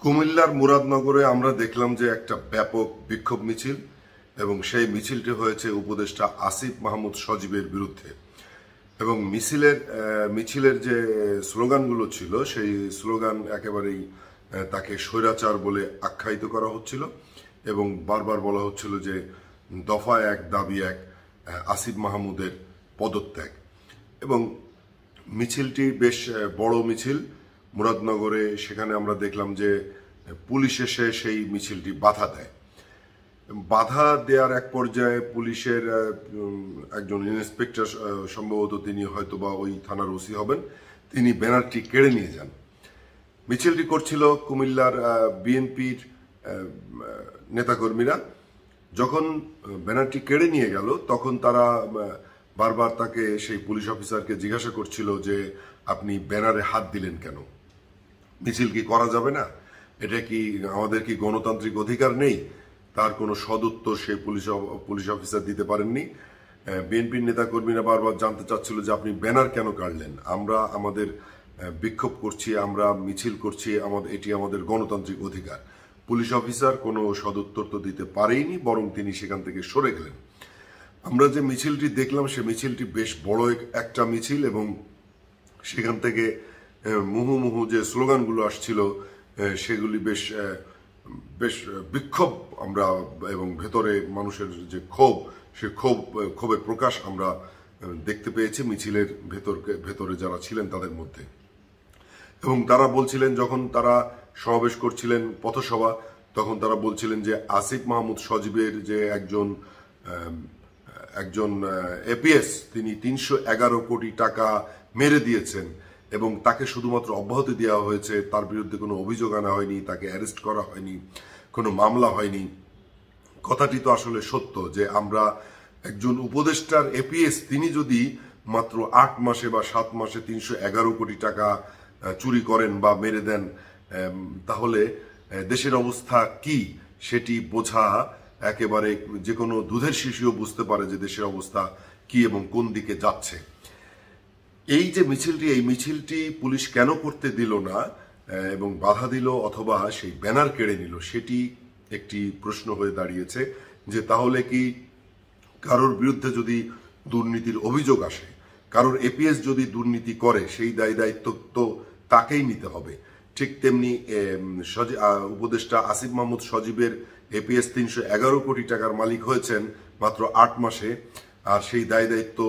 কুমিল্লার মুরাদনগরে আমরা দেখলাম যে একটা ব্যাপক বিক্ষোভ মিছিল এবং সেই মিছিলটি হয়েছে উপদেষ্টা আসিফ মাহমুদ সজীবের বিরুদ্ধে এবং মিছিলের যে স্লোগানগুলো ছিল সেই স্লোগান একেবারেই তাকে স্বৈরাচার বলে আখ্যায়িত করা হচ্ছিল এবং বারবার বলা হচ্ছিল যে দফা এক দাবি এক, আসিফ মাহমুদের পদত্যাগ। এবং মিছিলটি বেশ বড় মিছিল মুরাদনগরে। সেখানে আমরা দেখলাম যে পুলিশ এসে সেই মিছিলটি বাধা দেয়। বাধা দেওয়ার এক পর্যায়ে পুলিশের একজন ইন্সপেক্টর, সম্ভবত তিনি হয়তোবা ওই থানার ওসি হবেন, তিনি ব্যানারটি কেড়ে নিয়ে যান। মিছিলটি করছিল কুমিল্লার বিএনপির নেতাকর্মীরা। যখন ব্যানারটি কেড়ে নিয়ে গেল তখন তারা বারবার তাকে, সেই পুলিশ অফিসারকে জিজ্ঞাসা করছিল যে আপনি ব্যানারে হাত দিলেন কেন? মিছিল কি করা যাবে না? এটা কি আমাদের কি গণতান্ত্রিক অধিকার নেই? তার কোনো সদুত্তর সেই পুলিশ অফিসার দিতে পারেননি। বিএনপির নেতাকর্মীরা বারবার জানতে চাচ্ছিল যে আপনি ব্যানার কেন কাটলেন? আমরা আমাদের বিক্ষোভ করছি, আমরা মিছিল করছি, এটি আমাদের গণতান্ত্রিক অধিকার। পুলিশ অফিসার কোনো সদুত্তর তো দিতে পারেইনি, বরং তিনি সেখান থেকে সরে গেলেন। আমরা যে মিছিলটি দেখলাম সে মিছিলটি বেশ বড় একটা মিছিল এবং সেখান থেকে মুহুর্মুহু যে স্লোগানগুলো আসছিল সেগুলি বেশ বিক্ষোভ আমরা, এবং ভেতরে মানুষের যে ক্ষোভ, সে ক্ষোভের প্রকাশ আমরা দেখতে পেয়েছি মিছিলের ভেতরে যারা ছিলেন তাদের মধ্যে। এবং তারা বলছিলেন, যখন তারা সমাবেশ করছিলেন পথসভা, তখন তারা বলছিলেন যে আসিফ মাহমুদ সজীবের যে একজন এপিএস, তিনি ৩১১ কোটি টাকা মেরে দিয়েছেন এবং তাকে শুধুমাত্র অব্যাহতি দেওয়া হয়েছে, তার বিরুদ্ধে কোনো অভিযোগ আনা হয়নি, তাকে অ্যারেস্ট করা হয়নি, কোনো মামলা হয়নি। কথাটি তো আসলে সত্য যে আমরা একজন উপদেষ্টার এপিএস, তিনি যদি মাত্র ৮ মাসে বা ৭ মাসে ৩১১ কোটি টাকা চুরি করেন বা মেরে দেন, তাহলে দেশের অবস্থা কি সেটি বোঝা একেবারে যে কোনো দুধের শিশুও বুঝতে পারে যে দেশের অবস্থা কি এবং কোন দিকে যাচ্ছে। এই যে এই মিছিলটি পুলিশ কেন করতে দিল না এবং বাধা দিল অথবা সেই ব্যানার কেড়ে নিল, সেটি একটি প্রশ্ন হয়ে দাঁড়িয়েছে যে তাহলে কি কারোর বিরুদ্ধে যদি দুর্নীতির অভিযোগ আসে, কারোর এপিএস যদি দুর্নীতি করে, সেই দায়িত্ব তো তাকেই নিতে হবে। ঠিক তেমনি উপদেষ্টা আসিফ মাহমুদ সজীবের এপিএস ৩১১ কোটি টাকার মালিক হয়েছেন মাত্র ৮ মাসে, আর সেই দায়িত্ব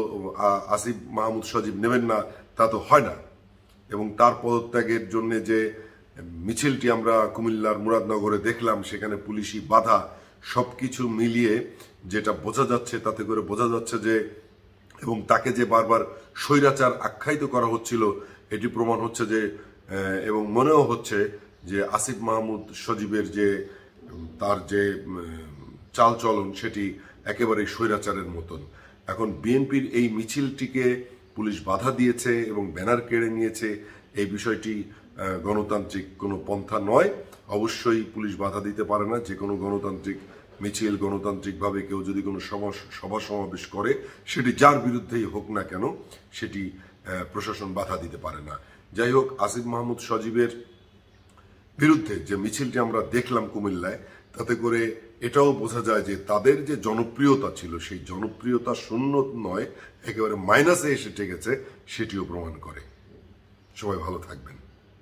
আসিফ মাহমুদ সজীব নেবেন না, তা তো হয় না। এবং তার পদত্যাগের জন্য যে মিছিলটি আমরা কুমিল্লার মুরাদনগরে দেখলাম, সেখানে পুলিশি বাধা, সবকিছু মিলিয়ে যেটা বোঝা যাচ্ছে, তাতে করে বোঝা যাচ্ছে যে, এবং তাকে যে বারবার স্বৈরাচার আখ্যায়িত করা হচ্ছিল, এটি প্রমাণ হচ্ছে যে, এবং মনেও হচ্ছে যে আসিফ মাহমুদ সজীবের যে তার যে চালচলন সেটি একেবারেই স্বৈরাচারের মতন। এখন বিএনপির এই মিছিলটিকে পুলিশ বাধা দিয়েছে এবং ব্যানার কেড়ে নিয়েছে, এই বিষয়টি গণতান্ত্রিক কোনো পন্থা নয়। অবশ্যই পুলিশ বাধা দিতে পারে না। যে কোনো গণতান্ত্রিক মিছিল, গণতান্ত্রিকভাবে কেউ যদি কোনো সভা সমাবেশ করে, সেটি যার বিরুদ্ধেই হোক না কেন, সেটি প্রশাসন বাধা দিতে পারে না। যাই হোক, আসিফ মাহমুদ সজীবের বিরুদ্ধে যে মিছিলটি আমরা দেখলাম কুমিল্লায়, তাতে করে এটাও বোঝা যায় যে তাদের যে জনপ্রিয়তা ছিল, সেই জনপ্রিয়তা শূন্য নয়, একেবারে মাইনাসে এসে ঠেকেছে, সেটিও প্রমাণ করে। সবাই ভালো থাকবেন।